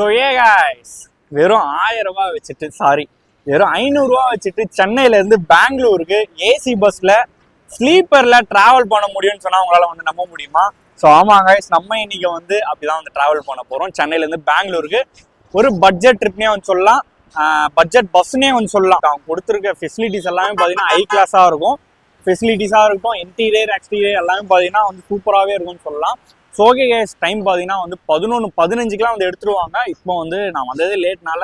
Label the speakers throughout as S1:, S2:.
S1: So guys, வெறும் 1000 ரூபாய் வச்சுட்டு வெறும் 500 ரூபாய் வச்சுட்டு சென்னையிலேருந்து பெங்களூருக்கு ஏசி பஸ்ல ஸ்லீப்பர்ல டிராவல் பண்ண முடியும்னு சொன்னா உங்களால வந்து நம்ப முடியுமா? ஸோ ஆமாங்க, நம்ம இன்னைக்கு வந்து அப்படிதான் வந்து டிராவல் பண்ண போறோம். சென்னையிலேருந்து பெங்களூருக்கு ஒரு பட்ஜெட் ட்ரிப்னே வந்து சொல்லலாம், பட்ஜெட் பஸ்னே வந்து சொல்லலாம். அவங்க கொடுத்துருக்க ஃபெசிலிட்டிஸ் எல்லாமே பார்த்தீங்கன்னா ஹை கிளாஸாக இருக்கும். ஃபெசிலிட்டிஸாக இருக்கும், இன்டீரியர் எக்ஸ்டீரியர் எல்லாமே பார்த்தீங்கன்னா வந்து சூப்பராகவே இருக்கும்னு சொல்லலாம். ஸோ ஓகே கேஸ், டைம் பார்த்தீங்கன்னா வந்து 11:15 வந்து எடுத்துருவாங்க. இப்போ வந்து நான் வந்தது லேட்னால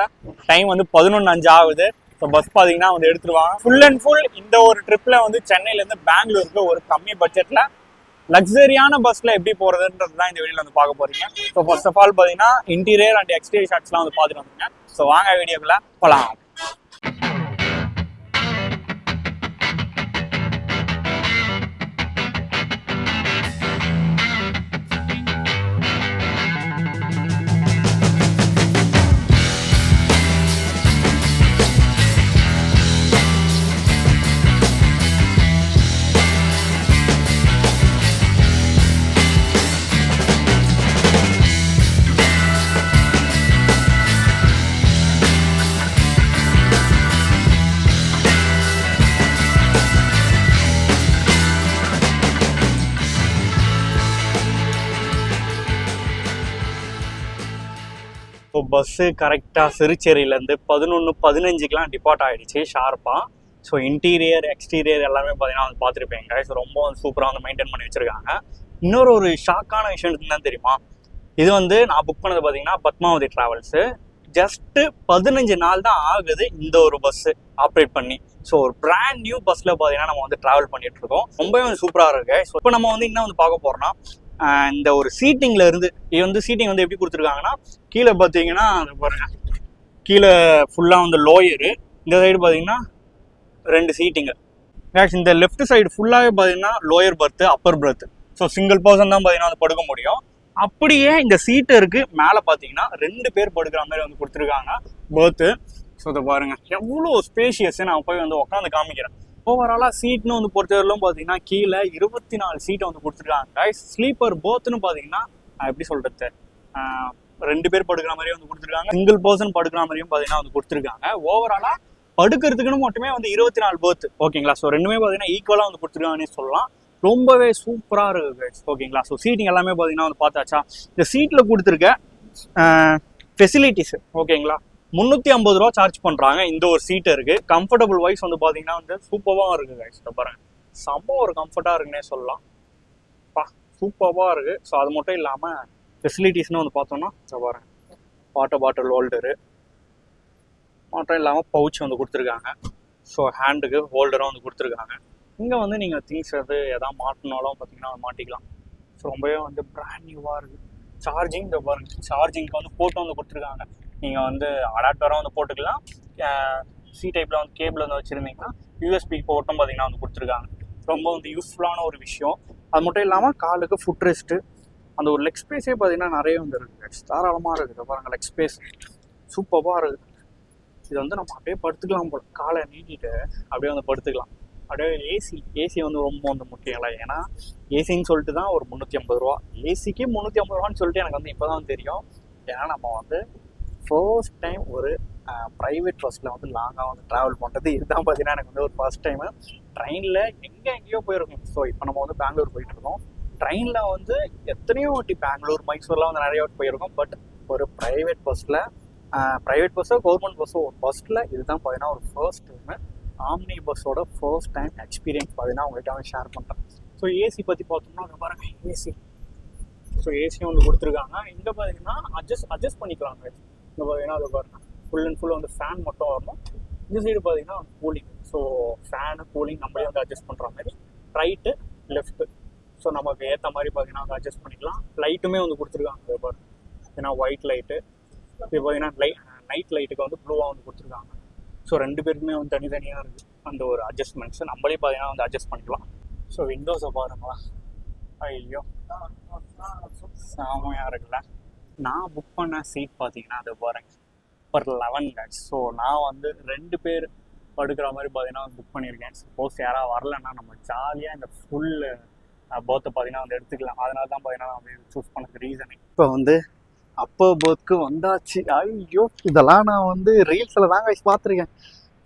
S1: டைம் வந்து 11:05 ஆகுது. ஸோ பஸ் பார்த்தீங்கன்னா வந்து எடுத்துருவாங்க. ஃபுல் அண்ட் ஃபுல் இந்த ஒரு ட்ரிப்பில் வந்து சென்னையிலேருந்து பெங்களூருக்கு ஒரு கம்மி பட்ஜெட்டில் லக்ஸரியான பஸ்ஸில் எப்படி போகிறதுன்றது தான் இந்த வீடியோவில் வந்து பார்க்க போகிறீங்க. ஸோ ஃபர்ஸ்ட் ஆஃப் ஆல் பார்த்தீங்கன்னா இன்டீரியர் அண்ட் எக்ஸ்டீரியர் ஷாட்ஸ்லாம் வந்து பார்த்துட்டு வந்துங்க. ஸோ வாங்க வீடியோக்குள்ள போகலாம். ஸோ பஸ்ஸு கரெக்டாக சிறுச்சேரியிலேருந்து 11:15 டிபார்ட் ஆகிடுச்சு ஷார்ப்பாக. ஸோ இன்டீரியர் எக்ஸ்டீரியர் எல்லாமே பார்த்தீங்கன்னா வந்து பார்த்துருப்பீங்க. ஸோ ரொம்ப வந்து சூப்பராக வந்து மெயின்டைன் பண்ணி வச்சுருக்காங்க. இன்னொரு ஒரு ஷாக்கான விஷயம் என்ன தெரியுமா? இது வந்து நான் புக் பண்ணது பார்த்தீங்கன்னா பத்மாவதி ட்ராவல்ஸு. ஜஸ்ட்டு 15 நாள் தான் ஆகுது இந்த ஒரு பஸ்ஸு ஆப்ரேட் பண்ணி. ஸோ ஒரு பிராண்ட் நியூ பஸ்ஸில் பார்த்தீங்கன்னா நம்ம வந்து ட்ராவல் பண்ணிட்டு இருக்கோம். ரொம்பவே வந்து சூப்பராக இருக்கு. ஸோ இப்போ நம்ம வந்து என்ன வந்து பார்க்க போகிறோம்னா, இந்த ஒரு சீட்டிங்ல இருந்து இது வந்து சீட்டிங் வந்து எப்படி கொடுத்துருக்காங்கன்னா, கீழே பார்த்தீங்கன்னா பாருங்க, கீழே ஃபுல்லாக வந்து லோயரு, இந்த சைடு பார்த்தீங்கன்னா 2 சீட்டிங்கு. இந்த லெஃப்ட் சைடு ஃபுல்லாகவே பார்த்தீங்கன்னா lower berth, upper berth. So single person தான் பார்த்தீங்கன்னா வந்து படுக்க முடியும். அப்படியே இந்த சீட்டருக்கு மேலே பார்த்தீங்கன்னா 2 பேர் படுக்கிற மாதிரி வந்து கொடுத்துருக்காங்க பர்த்து. ஸோ இதை பாருங்க எவ்வளோ ஸ்பேஷியஸ். நான் போய் வந்து உட்காந்து காமிக்கிறேன். ஓவராலாக சீட்னு வந்து பொறுத்தவரையிலும் பார்த்தீங்கன்னா கீழே 24 சீட்டை வந்து கொடுத்துருக்காங்க. ஸ்லீப்பர் போத்துன்னு பார்த்தீங்கன்னா எப்படி சொல்றது, 2 பேர் படுக்கிற மாதிரியே வந்து கொடுத்துருக்காங்க. சிங்கிள் பர்சன் படுக்கிற மாதிரியும் பார்த்தீங்கன்னா வந்து கொடுத்துருக்காங்க. ஓவராலாக படுக்கிறதுக்குன்னு மட்டுமே வந்து 24 போத்து. ஓகேங்களா? ஸோ ரெண்டுமே பார்த்தீங்கன்னா ஈக்குவலாக வந்து கொடுத்துருக்காங்கன்னு சொல்லலாம். ரொம்பவே சூப்பராக இருக்குது. ஓகேங்களா? ஸோ சீட்டிங் எல்லாமே பார்த்தீங்கன்னா வந்து பார்த்தாச்சா, இந்த சீட்டில் கொடுத்துருக்க ஃபெசிலிட்டிஸ் ஓகேங்களா, 350 ரூபா சார்ஜ் பண்ணுறாங்க. இந்த ஒரு சீட்டு இருக்குது. கம்ஃபர்டபுள் வைஸ் வந்து பார்த்தீங்கன்னா வந்து சூப்பராக இருக்குது கைஸ். பாருங்க, செம்ம ஒரு கம்ஃபர்ட்டாக இருக்குன்னே சொல்லலாம். சூப்பராக இருக்குது. ஸோ அது மட்டும் இல்லாமல் ஃபெசிலிட்டிஸ்னு வந்து பார்த்தோம்னா பாருங்க, வாட்டர் பாட்டில் ஹோல்டரு மட்டும் இல்லாமல் பவுச் வந்து கொடுத்துருக்காங்க. ஸோ ஹேண்டுக்கு ஹோல்டரும் வந்து கொடுத்துருக்காங்க. இங்கே வந்து நீங்கள் திங்ஸ் எதாவது மாட்டினாலும் பார்த்தீங்கன்னா மாட்டிக்கலாம். ஸோ ரொம்பவே வந்து பிராண்ட் நியூவாக இருக்குது. சார்ஜிங் இந்த பாருங்க, சார்ஜிங்க்கு வந்து போட்டு வந்து கொடுத்துருக்காங்க. நீங்கள் வந்து அடாப்டராக வந்து போட்டுக்கலாம். சி டைப்பில் வந்து கேபிள் வந்து வச்சுருந்தீங்கன்னா யூஎஸ்பி போட்டும் பார்த்தீங்கன்னா வந்து கொடுத்துருக்காங்க. ரொம்ப வந்து யூஸ்ஃபுல்லான ஒரு விஷயம். அது மட்டும் இல்லாமல் காலுக்கு ஃபுட் ரெஸ்ட்டு, அந்த ஒரு லெக் ஸ்பேஸே பார்த்தீங்கன்னா நிறைய வந்து இருக்குது. தாராளமாக இருக்குது பாருங்கள், லெக் ஸ்பேஸ் சூப்பராக இருக்குது. இது வந்து நம்ம அப்படியே படுத்துக்கலாம் போல, காலை நீட்டிட்டு அப்படியே வந்து படுத்துக்கலாம். அப்படியே ஏசி வந்து ரொம்ப வந்து முக்கியம் இல்லை. ஏன்னா ஏசின்னு சொல்லிட்டு தான் ஒரு 350 ரூபா. ஏசிக்கு 350 ரூபான்னு சொல்லிட்டு எனக்கு வந்து இப்போ தான் தெரியும். ஏன்னா நம்ம வந்து ஃபர்ஸ்ட் டைம் ஒரு ப்ரைவேட் பஸ்ஸில் வந்து லாங்காக வந்து ட்ராவல் பண்ணுறது இதுதான் பார்த்தீங்கன்னா எனக்கு வந்து ஒரு ஃபர்ஸ்ட் டைமு. ட்ரெயினில் எங்கேயோ போயிருக்கோம். ஸோ இப்போ நம்ம வந்து பெங்களூர் போயிட்டுருக்கோம். ட்ரெயினில் வந்து எத்தனையோ வாட்டி பெங்களூர் மைசூர்லாம் வந்து நிறைய வாட்டி போயிருக்கோம். பட் ஒரு ப்ரைவேட் பஸ்ஸில், ப்ரைவேட் பஸ்ஸோ கவர்மெண்ட் பஸ்ஸோ ஒரு பஸ்ஸில் இதுதான் பார்த்தீங்கன்னா ஒரு ஃபர்ஸ்ட் டைமு. ஆம்னி பஸ்ஸோட ஃபர்ஸ்ட் டைம் எக்ஸ்பீரியன்ஸ் பார்த்தீங்கன்னா உங்கள்கிட்ட வந்து ஷேர் பண்ணுறேன். ஸோ ஏசி பற்றி பார்த்தோம்னா அதை பாருங்கள், ஏசி. ஸோ ஏசியும் வந்து கொடுத்துருக்காங்க. இங்கே பார்த்தீங்கன்னா அட்ஜஸ்ட் பண்ணிக்கலாங்க. இங்கே பார்த்தீங்கன்னா அதை பாருங்கள், ஃபுல் அண்ட் ஃபுல் வந்து ஃபேன் மட்டும் வரணும். இந்த சைடு பார்த்தீங்கன்னா கூலிங். ஸோ ஃபேனு கூலிங் நம்மளே வந்து அட்ஜஸ்ட் பண்ணுற மாதிரி, ரைட்டு லெஃப்ட்டு. ஸோ நமக்கு ஏற்ற மாதிரி பார்த்தீங்கன்னா வந்து அட்ஜஸ்ட் பண்ணிக்கலாம். லைட்டுமே வந்து கொடுத்துருக்காங்க. அதை பாருங்கள், ஏன்னா ஒயிட் லைட்டு. இது பார்த்தீங்கன்னா நைட் லைட்டுக்கு வந்து ப்ளூவாக வந்து கொடுத்துருக்காங்க. ஸோ 2 பேருக்குமே வந்து தனித்தனியாக இருக்குது அந்த ஒரு அட்ஜஸ்ட்மெண்ட்ஸு. நம்மளே பார்த்தீங்கன்னா வந்து அட்ஜஸ்ட் பண்ணிக்கலாம். ஸோ விண்டோஸை பாருங்களா, ஐயோ செமையாக இருக்குல்ல. நான் புக் பண்ண சீட் பார்த்தீங்கன்னா அது பாருங்க, பர் 11 guys. ஸோ நான் வந்து 2 பேர் படுக்கிற மாதிரி பார்த்தீங்கன்னா புக் பண்ணியிருக்கேன். சப்போஸ் யாராவது வரலன்னா நம்ம ஜாலியாக இந்த ஃபுல் பர்த்தை பார்த்தீங்கன்னா வந்து எடுத்துக்கலாம். அதனால தான் பார்த்தீங்கன்னா நான் சூஸ் பண்ணது ரீசனே. இப்போ வந்து அப்போ பர்த்க்கு வந்தாச்சு. ஐயோ, இதெல்லாம் நான் வந்து ரீல்ஸில் தாங்க பார்த்துருக்கேன்.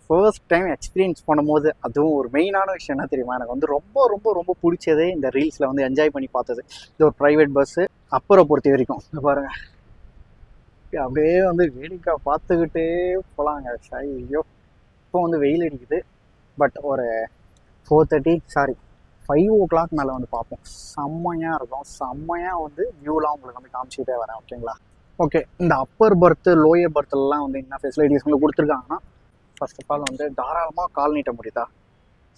S1: ஃபர்ஸ்ட் டைம் எக்ஸ்பீரியன்ஸ் பண்ணும்போது அதுவும் ஒரு மெயினான விஷயம் என்ன தெரியுமா, எனக்கு வந்து ரொம்ப ரொம்ப ரொம்ப பிடிச்சதே இந்த ரீல்ஸில் வந்து என்ஜாய் பண்ணி பார்த்தது. இது ஒரு ப்ரைவேட் பஸ்ஸு. அப்பரை பொறுத்த வரைக்கும் இங்கே பாருங்கள், அப்படியே வந்து வேடிக்கை பார்த்துக்கிட்டே போகலாங்க. ஐயோ, இப்போ வந்து வெயில் அடிக்குது. பட் ஒரு 4:30 சாரி 5 o'clock மேலே வந்து பார்ப்போம். செம்மையாக இருக்கும். செம்மையாக வந்து வியூலாம் உங்களுக்கு வந்து காமிச்சிக்கிட்டே வரேன். ஓகேங்களா? ஓகே, இந்த அப்பர் பர்த்து லோயர் பர்த்துலலாம் வந்து என்ன ஃபெசிலிட்டிஸ் உங்களுக்கு கொடுத்துருக்காங்கன்னா, ஃபர்ஸ்ட் ஆஃப் ஆல் வந்து தாராளமாக கால் நீட்ட முடியுதா,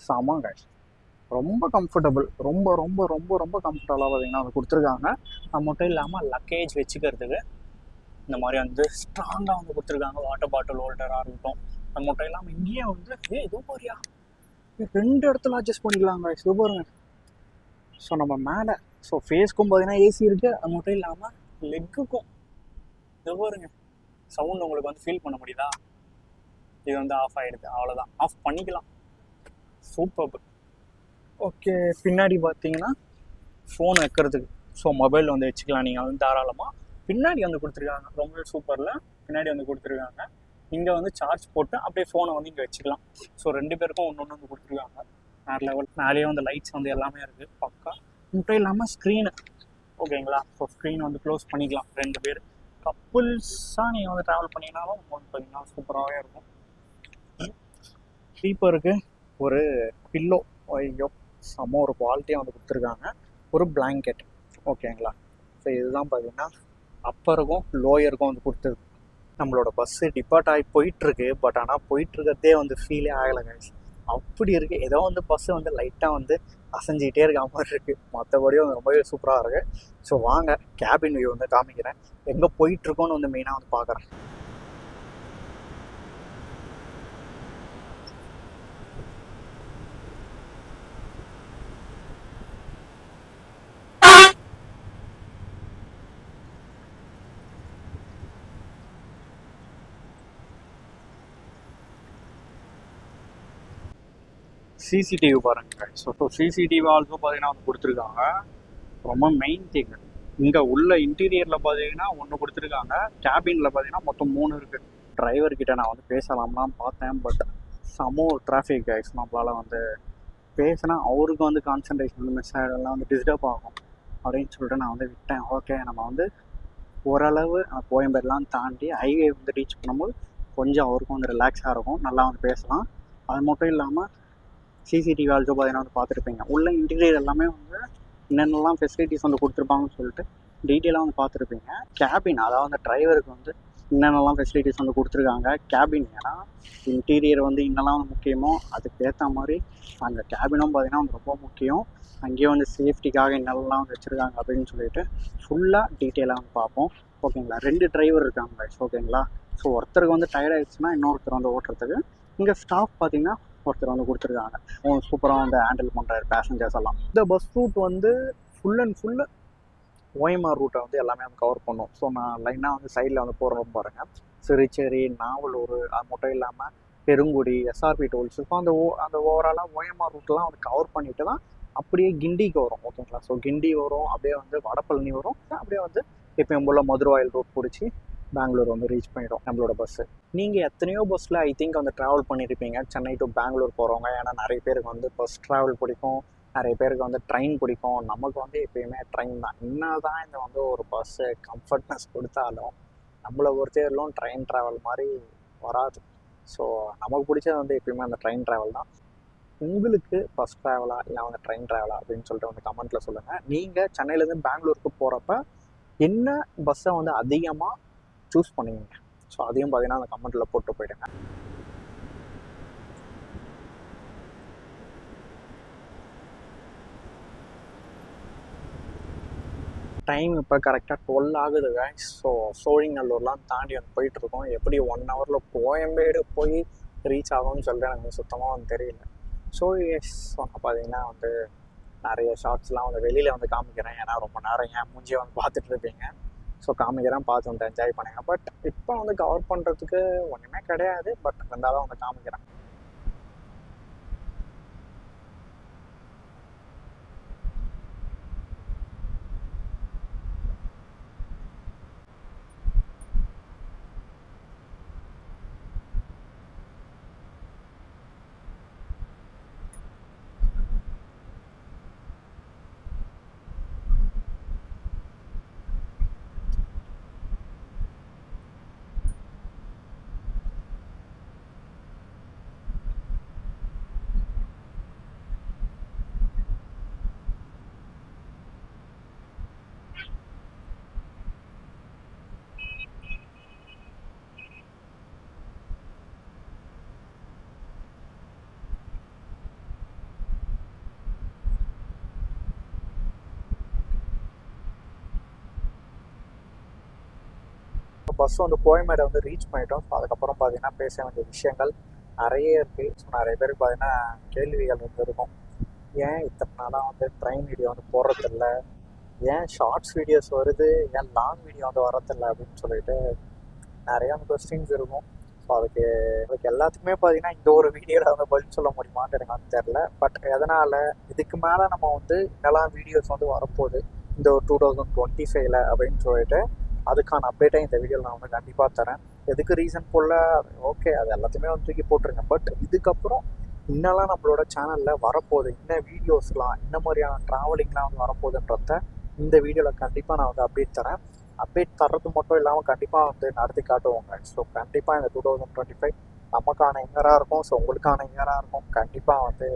S1: செமங்க. ரொம்ப கம்ஃபர்டபுள், ரொம்ப ரொம்ப ரொம்ப ரொம்ப கம்ஃபர்டபுளாக பார்த்தீங்கன்னா வந்து கொடுத்துருக்காங்க. அது மட்டும் இல்லாமல் லக்கேஜ் வச்சுக்கிறதுக்கு இந்த மாதிரி வந்து ஸ்ட்ராங்காக வந்து கொடுத்துருக்காங்க. வாட்டர் பாட்டில் ஹோல்டராக இருக்கட்டும். அது மட்டும் இல்லாமல் இங்கேயே வந்து இதோ போறியா 2 இடத்துல அட்ஜஸ்ட் பண்ணிக்கலாங்க. இது பாருங்க. ஸோ நம்ம மேலே ஸோ ஃபேஸ்க்கும் பார்த்தீங்கன்னா ஏசி இருக்குது. அது மட்டும் இல்லாமல் லெக்குக்கும் இது பாருங்க. சவுண்ட் உங்களுக்கு வந்து ஃபீல் பண்ண முடியுதா? இது வந்து ஆஃப் ஆகிடுது, அவ்வளோதான். ஆஃப் பண்ணிக்கலாம். சூப்பர். ஓகே, பின்னாடி பார்த்தீங்கன்னா ஃபோன் வைக்கிறதுக்கு ஸோ மொபைல் வந்து வச்சுக்கலாம் நீங்கள் வந்து தாராளமாக. பின்னாடி வந்து கொடுத்துருக்காங்க, ரொம்ப சூப்பரில் பின்னாடி வந்து கொடுத்துருக்காங்க. இங்கே வந்து சார்ஜ் போட்டு அப்படியே ஃபோனை வந்து இங்கே வச்சுக்கலாம். ஸோ 2 பேருக்கும் ஒன்று வந்து கொடுத்துருக்காங்க. வேறு லெவல். மேலேயே வந்து லைட்ஸ் வந்து எல்லாமே இருக்குது பக்கா. மட்டும் இல்லாமல் ஸ்க்ரீனு ஓகேங்களா. ஸோ ஸ்க்ரீன் வந்து க்ளோஸ் பண்ணிக்கலாம். 2 பேர் கப்புள்ஸாக நீங்கள் வந்து ட்ராவல் பண்ணிங்கனாலும் வந்து பார்த்தீங்கன்னா சூப்பராகவே இருக்கும். ஸ்லீப்பருக்கு ஒரு பில்லோ, ஐயோ செம்ம ஒரு குவாலிட்டியாக வந்து கொடுத்துருக்காங்க. ஒரு பிளாங்கெட் ஓகேங்களா. ஸோ இதுதான் பார்த்தீங்கன்னா அப்பருக்கும் லோயருக்கும் வந்து கொடுத்துருக்கு. நம்மளோட பஸ்ஸு டிபார்ட் ஆகி போயிட்டுருக்கு. பட் ஆனால் போயிட்டுருக்கிறதே வந்து ஃபீலே ஆகலைங்க. அப்படி இருக்குது. ஏதோ வந்து பஸ்ஸு வந்து லைட்டாக வந்து அசைஞ்சிக்கிட்டே இருக்க மாதிரி இருக்குது. மற்றபடி வந்து ரொம்பவே சூப்பராக இருக்குது. ஸோ வாங்க கேபின் வியூ வந்து காமிக்கிறேன். எங்கே போயிட்டுருக்கோன்னு வந்து மெயினாக வந்து பார்க்குறேன். சிசிடிவி பாருங்க. ஸோ சிசிடிவி ஆல்சோ பார்த்தீங்கன்னா வந்து கொடுத்துருக்காங்க. ரொம்ப மெயின் திங் இங்கே உள்ள இன்டீரியரில் பார்த்தீங்கன்னா ஒன்று கொடுத்துருக்காங்க. கேபினில் பார்த்தீங்கன்னா மொத்தம் 3 இருக்குது. டிரைவர்கிட்ட நான் வந்து பேசலாம்லாம் பார்த்தேன். பட் சமோ டிராஃபிக் கைஸ், நம்மளால் வந்து பேசினா அவருக்கு வந்து கான்சன்ட்ரேஷன் வந்து மிஸ் ஆகிடலாம், வந்து டிஸ்டர்ப் ஆகும் அப்படின்னு சொல்லிட்டு நான் வந்து விட்டேன். ஓகே, நம்ம வந்து ஓரளவு கோயம்பேடுலாம் தாண்டி ஹைவே வந்து ரீச் பண்ணும்போது கொஞ்சம் அவருக்கும் வந்து ரிலாக்ஸாக இருக்கும், நல்லா வந்து பேசலாம். அது மட்டும் இல்லாமல் சிசிடிவி ஆல்சோ பார்த்தீங்கன்னா வந்து பார்த்துருப்பீங்க. உள்ள இன்டீரியர் எல்லாமே வந்து என்னென்னலாம் ஃபெசிலிட்டிஸ் வந்து கொடுத்துருப்பாங்கன்னு சொல்லிட்டு டீட்டெயிலாக வந்து பார்த்துருப்பீங்க. கேபின், அதாவது அந்த டிரைவருக்கு வந்து என்னென்னலாம் ஃபெசிலிட்டிஸ் வந்து கொடுத்துருக்காங்க. கேபின் ஏன்னா இன்டீரியர் வந்து இன்னெல்லாம் வந்து முக்கியமோ அதுக்கேற்ற மாதிரி அந்த கேபினும் பார்த்தீங்கன்னா வந்து ரொம்ப முக்கியம். அங்கேயும் வந்து சேஃப்டிக்காக என்னெல்லாம் வந்து வச்சுருக்காங்க அப்படின்னு சொல்லிட்டு ஃபுல்லாக டீட்டெயிலாக வந்து பார்ப்போம். ஓகேங்களா. 2 டிரைவர் இருக்காங்க. ஓகேங்களா. ஸோ ஒருத்தருக்கு வந்து டயர்ட் ஆகிடுச்சுன்னா இன்னொருத்தர் வந்து ஓட்டுறதுக்கு இங்கே ஸ்டாஃப் பார்த்தீங்கன்னா ஒருத்தர் வந்து கொடுத்துருக்காங்க. சூப்பராக வந்து ஹேண்டில் பண்ணுறாரு பேசஞ்சர்ஸ் எல்லாம். இந்த பஸ் ரூட் வந்து ஃபுல் அண்ட் ஃபுல்லு ஓஎம்ஆர் ரூட்டை வந்து எல்லாமே வந்து கவர் பண்ணும். ஸோ நான் லைனாக வந்து சைடில் வந்து போகிறோம் பாருங்கள். சிறுச்சேரி, நாவலூர், அது மட்டும் இல்லாமல் பெருங்குடி, எஸ்ஆர்பி டோல்ஸ். ஸோ அந்த ஓவராலாக ஓஎம்ஆர் ரூட்லாம் வந்து கவர் பண்ணிட்டு தான் அப்படியே கிண்டிக்கு வரும். ஓகேங்களா. ஸோ கிண்டி வரும், அப்படியே வந்து வடபழனி வரும், அப்படியே வந்து எப்பயும் போல் மதுரவாயில் ரூட் பிடிச்சி பெங்களூர் வந்து ரீச் பண்ணிடும் நம்மளோட பஸ்ஸு. நீங்கள் எத்தனையோ பஸ்ஸில் ஐ திங்க் வந்து ட்ராவல் பண்ணியிருப்பீங்க, சென்னை டு பெங்களூர் போகிறவங்க. ஏன்னா நிறைய பேருக்கு வந்து பஸ் ட்ராவல் பிடிக்கும், நிறைய பேருக்கு வந்து ட்ரெயின் பிடிக்கும். நமக்கு வந்து எப்பயுமே ட்ரெயின் தான். என்ன தான் இந்த வந்து ஒரு பஸ்ஸு கம்ஃபர்ட்னஸ் கொடுத்தாலும் நம்மளை பொறுத்தவரையிலும் ட்ரெயின் ட்ராவல் மாதிரி வராது. ஸோ நமக்கு பிடிச்சது வந்து எப்பயுமே அந்த ட்ரெயின் ட்ராவல் தான். உங்களுக்கு பஸ் ட்ராவலா இல்லை வந்து ட்ரெயின் ட்ராவலா அப்படின்னு சொல்லிட்டு வந்து கமெண்ட்டில் சொல்லுங்கள். நீங்கள் சென்னையிலேருந்து பெங்களூருக்கு போகிறப்ப என்ன பஸ்ஸை வந்து அதிகமாக சூஸ் பண்ணுவீங்க? ஸோ அதையும் பார்த்தீங்கன்னா அந்த கமெண்ட்டில் போட்டு போயிடுங்க. டைம் இப்போ கரெக்டாக 12 ஆகுது கைஸ். ஸோ சோழிங்கநல்லூர்லாம் தாண்டி வந்து போயிட்டுருக்கோம். எப்படி 1 ஹவரில் கோயம்பேடு போய் ரீச் ஆகும்னு சொல்லிட்டு எனக்கு சுத்தமாக வந்து தெரியல. ஸோ எஸ், பார்த்தீங்கன்னா வந்து நிறைய ஷார்ட்ஸ்லாம் வந்து வெளியில் வந்து காமிக்கிறேன். ஏன்னா ரொம்ப நேரம் என் மூஞ்சியை வந்து பார்த்துட்டு இருப்பீங்க. ஸோ காமிக்கிறேன், பார்த்து வந்து என்ஜாய் பண்ணுங்க. பட் இப்போ வந்து கவர் பண்ணுறதுக்கு ஒன்றுமே கிடையாது. பட் இருந்தாலும் வந்து காமிக்கிறேன்.
S2: பஸ் வந்து கோயம்பேடை வந்து ரீச் பண்ணிட்டோம். ஸோ அதுக்கப்புறம் பார்த்தீங்கன்னா பேச வேண்டிய விஷயங்கள் நிறைய இருக்குது. ஸோ நிறைய பேருக்கு பார்த்தீங்கன்னா கேள்விகள் வந்து இருக்கும். ஏன் இத்தனை நாளாக வந்து ட்ரெயின் வீடியோ வந்து போடுறதில்ல, ஏன் ஷார்ட்ஸ் வீடியோஸ் வருது, ஏன் லாங் வீடியோ வந்து வரதில்லை அப்படின்னு சொல்லிட்டு நிறையா கொஸ்டின்ஸ் இருக்கும். ஸோ அதுக்கு எல்லாத்துக்குமே பார்த்தீங்கன்னா இந்த ஒரு வீடியோவில் வந்து பதில் சொல்ல முடியுமான்னு எனக்கு வந்து தெரில. பட் எதனால் இதுக்கு மேலே நம்ம வந்து என்னெல்லாம் வீடியோஸ் வந்து வரப்போகுது இந்த ஒரு 2025 அப்படின்னு சொல்லிட்டு அதுக்கான அப்டேட்டை இந்த வீடியோவில் நான் வந்து கண்டிப்பாக தரேன். எதுக்கு ரீசன் போல் ஓகே அது எல்லாத்தையுமே வந்து தூக்கி போட்டுருங்க. பட் இதுக்கப்புறம் இன்னெல்லாம் நம்மளோட சேனலில் வரப்போகுது, என்ன வீடியோஸ்லாம் என்ன மாதிரியான ட்ராவலிங்லாம் வந்து வரப்போகுதுன்றத இந்த வீடியோவில் கண்டிப்பாக நான் வந்து அப்டேட் தரேன். அப்டேட் தர்றது மட்டும் இல்லாமல் கண்டிப்பாக வந்து நடத்தி காட்டுவோங்க. ஸோ கண்டிப்பாக இந்த 2025 நமக்கான இயராக இருக்கும். ஸோ உங்களுக்கான இயராக இருக்கும். கண்டிப்பாக வந்து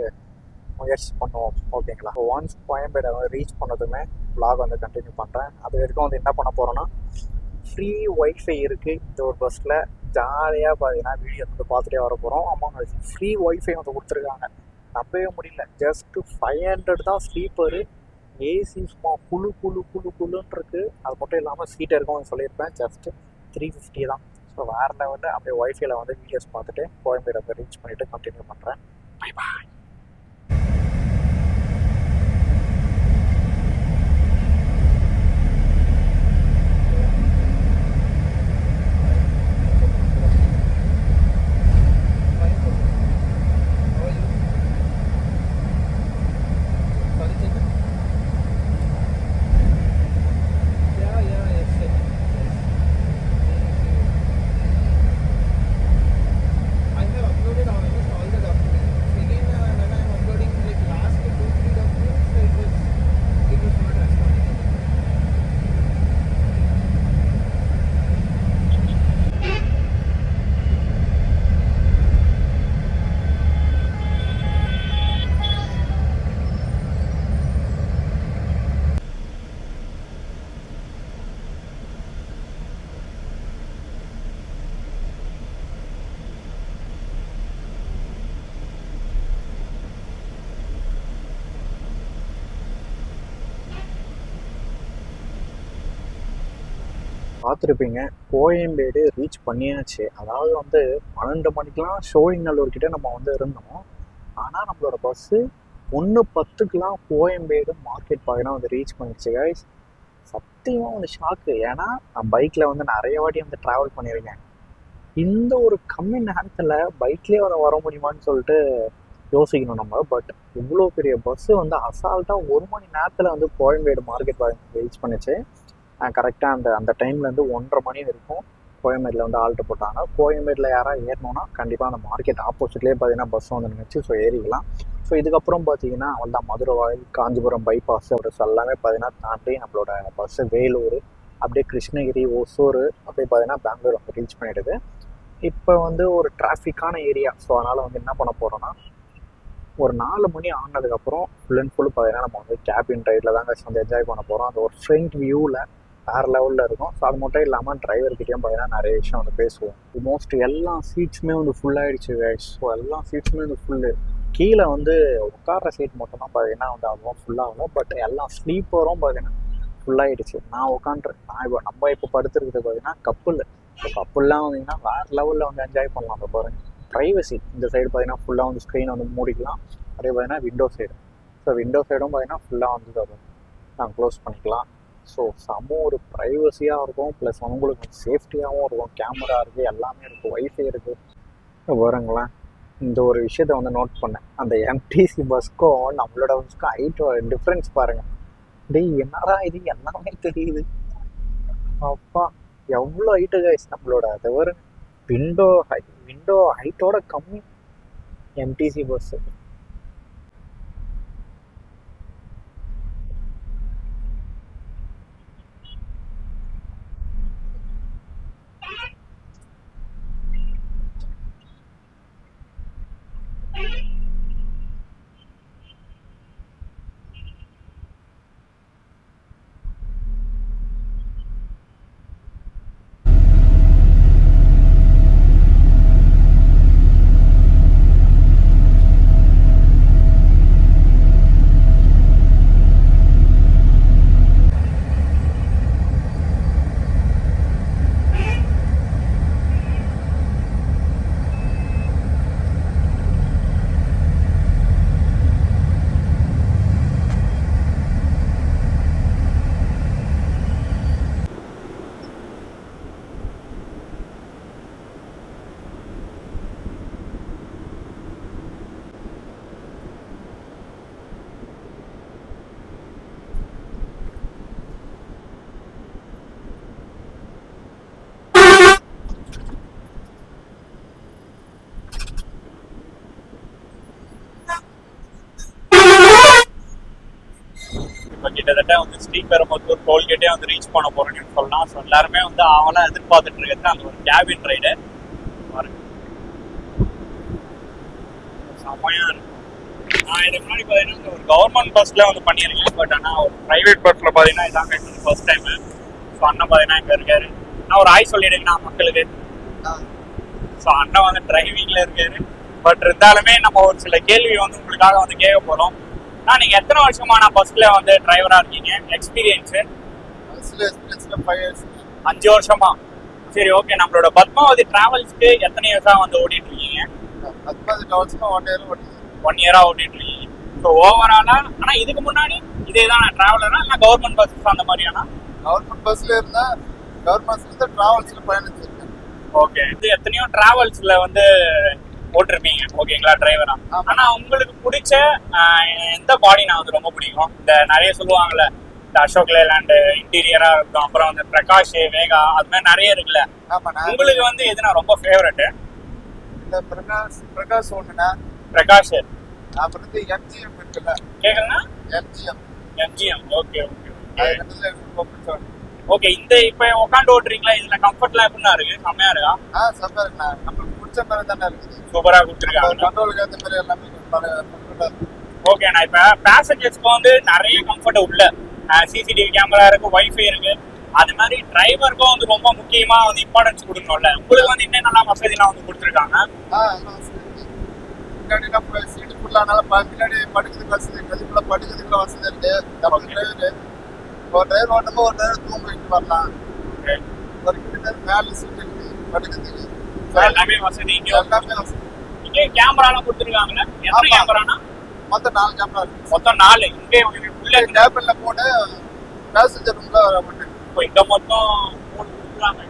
S2: முயற்சி பண்ணுவோம். ஓகேங்களா? ஸோ ஒன்ஸ் கோயம்பேடை வந்து ரீச் பண்ணதுமே vlog வந்து கண்டினியூ பண்ணுறேன். அது வரைக்கும் வந்து என்ன பண்ண போகிறோன்னா, ஃப்ரீ ஒய்ஃபை இருக்குது இந்த ஒரு பஸ்ஸில். ஜாலியாக பார்த்தீங்கன்னா வீடியோ வந்து பார்த்துட்டே வர போகிறோம். ஆமாங்க, ஃப்ரீ ஒய்ஃபை வந்து கொடுத்துருக்காங்க. நம்பவே முடியல. ஜஸ்ட்டு 500 தான் ஸ்லீப்பரு. ஏசி சும்மா குழு குழு குழு குழுன்னு இருக்குது. அது மட்டும் இல்லாமல் சீட் இருக்கும்னு சொல்லியிருப்பேன். ஜஸ்ட்டு 350 தான். ஸோ வேறு லெவலில் அப்படியே ஒய்ஃபைல வந்து வீடியோஸ் பார்த்துட்டு கோயம்பேடு வந்து ரீச் பண்ணிவிட்டு கண்டினியூ பண்ணுறேன். Bye bye. பார்த்துருப்பீங்க, கோயம்பேடு ரீச் பண்ணியாச்சு. அதாவது வந்து 12 மணிக்கெலாம் ஷோயிங்கல்லூர்கிட்ட நம்ம வந்து இருந்தோம். ஆனால் நம்மளோட பஸ்ஸு 1:10க்குலாம் கோயம்பேடு மார்க்கெட் பார்த்தீங்கன்னா வந்து ரீச் பண்ணிடுச்சு கைஸ். சத்தியமாக வந்து ஷாக்கு. ஏன்னா நான் பைக்கில் வந்து நிறைய வாட்டி வந்து ட்ராவல் பண்ணியிருக்கேன். இந்த ஒரு கம்மி நேரத்தில் பைக்லேயே வந்து வர முடியுமான்னு சொல்லிட்டு யோசிக்கணும் நம்ம. பட் இவ்வளோ பெரிய பஸ்ஸு வந்து அசால்ட்டாக 1 மணி நேரத்தில் வந்து கோயம்பேடு மார்க்கெட் ரீச் பண்ணிச்சு. கரெக்டாக அந்த டைம்லேருந்து 1:30 மணி வரைக்கும் கோயம்பேடில் வந்து ஆல்ட்டு போட்டாங்க. கோயம்பேடில் யாராவது ஏறணும்னா கண்டிப்பாக அந்த மார்க்கெட் ஆப்போசிட்லேயே பார்த்தீங்கன்னா பஸ் வந்து நினச்சி ஸோ ஏறிக்கலாம். ஸோ இதுக்கப்புறம் பார்த்தீங்கன்னா அவள் மதுரை வாயில், காஞ்சிபுரம் பைபாஸ் அப்படி எல்லாமே பார்த்தீங்கன்னா தாண்டி நம்மளோட பஸ்ஸு வேலூர், அப்படியே கிருஷ்ணகிரி, ஒசூர், அப்படியே பார்த்தீங்கன்னா பெங்களூர் வந்து ரீச் பண்ணிடுது. இப்போ வந்து ஒரு டிராஃபிக்கான ஏரியா. ஸோ அதனால் வந்து என்ன பண்ண போகிறோன்னா, ஒரு 4 மணி ஆனதுக்கப்புறம் ஃபுல் அண்ட் ஃபுல் பார்த்தீங்கன்னா நம்ம வந்து கேபின் ரைடில் தாங்க வந்து என்ஜாய் பண்ண போகிறோம். அந்த ஒரு ஃப்ரண்ட் வியூவில் வேறு லெவலில் இருக்கும். ஸோ அது மட்டும் இல்லாமல் டிரைவர்கிட்டையும் பார்த்தீங்கன்னா நிறைய விஷயம் வந்து பேசுவோம். மோஸ்ட் எல்லா சீட்ஸுமே வந்து ஃபுல்லாகிடுச்சு கைஸ். ஸோ எல்லா சீட்ஸுமே வந்து ஃபுல்லு. கீழே வந்து உட்கார சீட் மட்டும்தான் பார்த்தீங்கன்னா வந்து அவ்வளோ ஃபுல்லாகும். பட் எல்லா ஸ்லீப்பரும் பார்த்தீங்கன்னா ஃபுல்லாகிடுச்சு. நான் உட்காந்துருக்கேன். நம்ம இப்போ படுத்துருக்குது பார்த்தீங்கன்னா கப்புல். ஸோ கப்புல்லாம் வந்தீங்கன்னா வேறு லெவலில் வந்து என்ஜாய் பண்ணலாம். அந்த பாருங்கள், ப்ரைவசி. இந்த சைடு பார்த்தீங்கன்னா ஃபுல்லாக வந்து ஸ்க்ரீனை வந்து மூடிக்கலாம். அப்படியே பார்த்தீங்கன்னா விண்டோ சைடு. ஸோ விண்டோ சைடும் பார்த்தீங்கன்னா ஃபுல்லாக வந்து நாங்கள் க்ளோஸ் பண்ணிக்கலாம். ஸோ செம்ம ஒரு ப்ரைவசியாக இருக்கும். ப்ளஸ் உங்களுக்கு சேஃப்டியாகவும் இருக்கும். கேமரா இருக்குது, எல்லாமே இருக்குது, ஒய்ஃபை இருக்குது. வருங்களேன், இந்த ஒரு விஷயத்த வந்து நோட் பண்ணேன். அந்த எம்டிசி பஸ்க்கும் நம்மளோட பஸ்க்கும் ஹைட்டோட டிஃப்ரென்ஸ் பாருங்கள். டேய் என்னடா இது, எல்லாமே தெரியுது. அப்பா எவ்வளோ ஹைட்டு கைஸ் நம்மளோட. அது ஒரு விண்டோ ஹைட்டோட கம்மி எம்டிசி பஸ்ஸு.
S1: கிட்டத்தட்ட வந்து ஸ்ரீபெரும்புத்தூர் டோல்கேட்டே வந்து ரீச் பண்ண போறோம்னு சொல்லலாம். ஸோ எல்லாருமே வந்து அவெல்லாம் எதிர்பார்த்துட்டு இருக்கிறது அந்த ஒரு கேபின் ரைடு பாருங்க, செம்மையா இருக்கும். நான் இதுக்கு முன்னாடி பார்த்தீங்கன்னா ஒரு கவர்மெண்ட் பஸ்ல வந்து பண்ணியிருக்கேன். பட் ஆனால் ஒரு ப்ரைவேட் பஸ்ல பார்த்தீங்கன்னா இதாங்க ஃபர்ஸ்ட் டைம். ஸோ அண்ணன் பார்த்தீங்கன்னா இங்கே இருக்காரு. நான் ஒரு ஆய் சொல்லிடுங்கண்ணா மக்களுக்கு. ஸோ அண்ணன் வந்து டிரைவிங்ல இருக்காரு. பட் இருந்தாலுமே நம்ம ஒரு சில கேள்வி வந்து உங்களுக்காக வந்து கேட்க போறோம். நான் நீங்க எத்தனை வருஷமா நான் பஸ்ல வந்து டிரைவரா இருக்கீங்க? எக்ஸ்பீரியன்ஸ் 5 வருஷமா. சரி, ஓகே. நம்மளோட பத்மாவதி டிராவல்ஸ்க்கு எத்தனை இயர்ஸா வந்து ஓட்டிட்டு இருக்கீங்க? 1 இயரா ஓட்டிட்டு இருக்கீங்க. ஸோ ஓவராலா ஆனா இதுக்கு முன்னாடி இதேதான் டிராவலரா இல்லை கவர்மெண்ட் பஸ் அந்த மாதிரியானா?
S3: கவர்மெண்ட் பஸ்ல இருந்தா கவர்மெண்ட்ல டிராவல்ஸ்ல பயணிச்சிருக்கேன்.
S1: ஓகே. இது எத்தனையோ டிராவல்ஸ்ல வந்து போட்டிருப்பீங்க, ஓகேங்களா, டிரைவரா. ஆனா உங்களுக்கு பிடிச்ச எந்த பாடி நான் வந்து ரொம்ப பிடிக்கும்? இந்த நிறைய சொல்லுவாங்கல்ல, இந்த அசோக் லேலாண்ட் இன்டீரியரா இருக்கும், அப்புறம் வந்து பிரகாஷ், வேகா, அது மாதிரி நிறைய இருக்குல்ல. உங்களுக்கு வந்து எது நான் ரொம்ப ஃபேவரட்?
S3: இந்த பிரகாஷ் ஒண்ணுனா
S1: பிரகாஷ்.
S3: அப்புறம் எம்ஜிஎம் இருக்குல்ல,
S1: கேக்குறேன்னா எம்ஜிஎம். Okay okay okay. இந்த இப்ப உட்காந்து ஓட்டுறீங்களா, இதுல கம்ஃபர்ட்லாம் எப்படின்னா இருக்கு? செம்மையா இருக்கா?
S3: செம்மையா இருக்குண்ணா. நம்மளுக்கு பிடிச்ச மாதிரி தானே இருக்குது.
S1: சூப்பரா கொடுத்துருக்காங்க.
S3: கண்ட்ரோலுக்கு ஏற்ற மாதிரி எல்லாமே கம்ஃபர்ட்டா இருக்கு.
S1: ஓகேண்ணா. இப்ப பேசஞ்சர்ஸ்க்கு வந்து நிறைய கம்ஃபர்ட் உள்ள சிசிடிவி கேமரா இருக்கு, வைஃபை இருக்கு. அது மாதிரி டிரைவருக்கும் வந்து ரொம்ப முக்கியமா வந்து இம்பார்ட்டன்ஸ் கொடுக்கணும்ல. உங்களுக்கு வந்து என்னென்னலாம் வசதிலாம் வந்து கொடுத்துருக்காங்க?
S3: முன்னாடி நம்ம சீட்டு ஃபுல்லானால பின்னாடி படுக்கிறதுக்கு வசதி, கதிக்குள்ள படுக்கிறதுக்குள்ள வசதி இருக்கு. நம்ம டிரைவர் ஒரு டிரைவர் ஓட்டும்போது ஒரு டிரைவர் தூங்க வைட்டு வரலாம். ஒரு கிட்ட மேல சீட் இருக்கு படுக்கிறதுக்கு,
S1: எல்லாமே வசதி.
S3: எல்லாமே வசதி.
S1: இங்கே கேமராலாம் கொடுத்துருக்காங்கல்ல, எத்தனை கேமரானா?
S3: மொத்தம் 4 கேமரா இருக்கு.
S1: மொத்தம் 4. இங்கே உள்ள
S3: கேபின்ல போட்டு பேசஞ்சர் ரூம்ல வர
S1: இப்போ இங்க மொத்தம் 3 கொடுத்துருக்காங்க.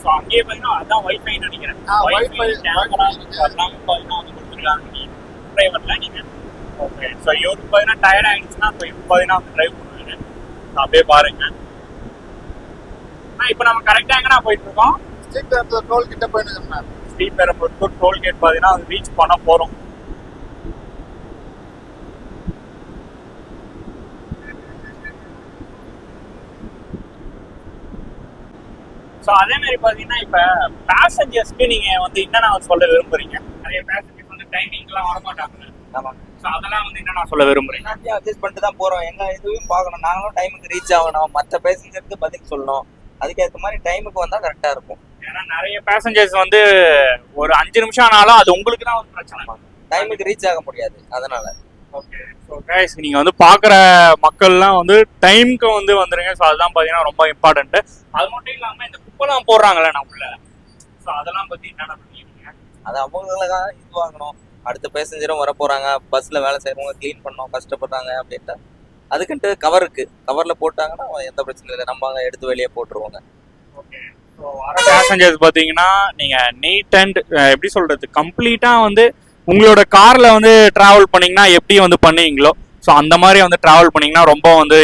S1: ஸோ அங்கேயே பார்த்தீங்கன்னா அதான் வைஃபை நினைக்கிறேன். வைஃபை கேமரா எல்லாமே பார்த்தீங்கன்னா வந்து கொடுத்துருக்காங்க டிரைவர்ல நீங்க. ஓகே. ஸோ இவருக்கு பார்த்தீங்கன்னா டயர்ட் ஆகிடுச்சுன்னா இப்போ இப்போ பார்த்தீங்கன்னா வந்து ட்ரைவ் பண்ணுவாங்க. அப்படியே பாருங்க. இப்போ நம்ம கரெக்டாக எங்கன்னா போயிட்டு இருக்கோம்?
S3: ஸ்ரீபெரும்புத்தூர் டோல் கிட்ட போயிட்டு
S1: ஸ்ரீபெரும்புத்தூர் டோல்கேட் பார்த்தீங்கன்னா அது ரீச் பண்ண போகிறோம். ஸோ அதே மாதிரி பார்த்தீங்கன்னா இப்போ பேசஞ்சர்ஸ்க்கு நீங்கள் வந்து என்னென்ன சொல்ல விரும்புறீங்க? நிறைய பேசஞ்சர்ஸ் வந்து டைமிங்லாம் வரமாட்டாங்க.
S4: ஆமாம்.
S1: ஸோ அதெல்லாம் வந்து என்னென்ன சொல்ல விரும்புறீங்க?
S4: எல்லாத்தையும் அட்ஜஸ்ட் பண்ணிட்டு தான் போகிறோம். எங்கள் இதுவும் பார்க்கணும், நாங்களும் டைமுக்கு ரீச் ஆகணும், மற்ற பேசஞ்சருக்கு பதில் சொல்லணும். அதுக்கேற்ற மாதிரி டைமுக்கு வந்தால் கரெக்டாக இருக்கும்.
S1: ஏன்னா நிறைய பேசஞ்சர்ஸ் வந்து ஒரு 5 நிமிஷம் ஆனாலும் அது உங்களுக்கு தான் ஒரு பிரச்சனை,
S4: டைமுக்கு ரீச் ஆக முடியாது. அதனால
S1: ஓகே. ஸோ கைஸ், நீங்கள் வந்து பார்க்குற மக்கள்லாம் வந்து டைமுக்கு வந்து வந்துடுங்க. ஸோ அதுதான் பார்த்தீங்கன்னா ரொம்ப இம்பார்ட்டன்ட்டு. அது மட்டும் இல்லாமல் இந்த குப்பைலாம் போடுறாங்களே நான் உள்ள, ஸோ அதெல்லாம் பற்றி என்னென்ன பண்ணிருக்கீங்க?
S4: அது அவங்களுக்காக இது வாங்கணும். அடுத்த பேசஞ்சரும் வர போகிறாங்க, பஸ்ஸில் வேலை செய்கிறவங்க க்ளீன் பண்ணோம், கஷ்டப்படுறாங்க அப்படின்ட்டு அதுக்குன்ட்டு கவர் இருக்குது. கவரில் போட்டாங்கன்னா எந்த பிரச்சனையும் இல்லை, நம்ம எடுத்து வெளியே போட்டுருவாங்க.
S1: ஓகே. ஸோ வர பேசஞ்சர்ஸ் பார்த்தீங்கன்னா நீங்கள் நீட் அண்ட் எப்படி சொல்கிறது, கம்ப்ளீட்டாக வந்து உங்களோட காரில் வந்து ட்ராவல் பண்ணிங்கன்னா எப்படி வந்து பண்ணுவீங்களோ ஸோ அந்த மாதிரி வந்து ட்ராவல் பண்ணிங்கன்னா ரொம்ப வந்து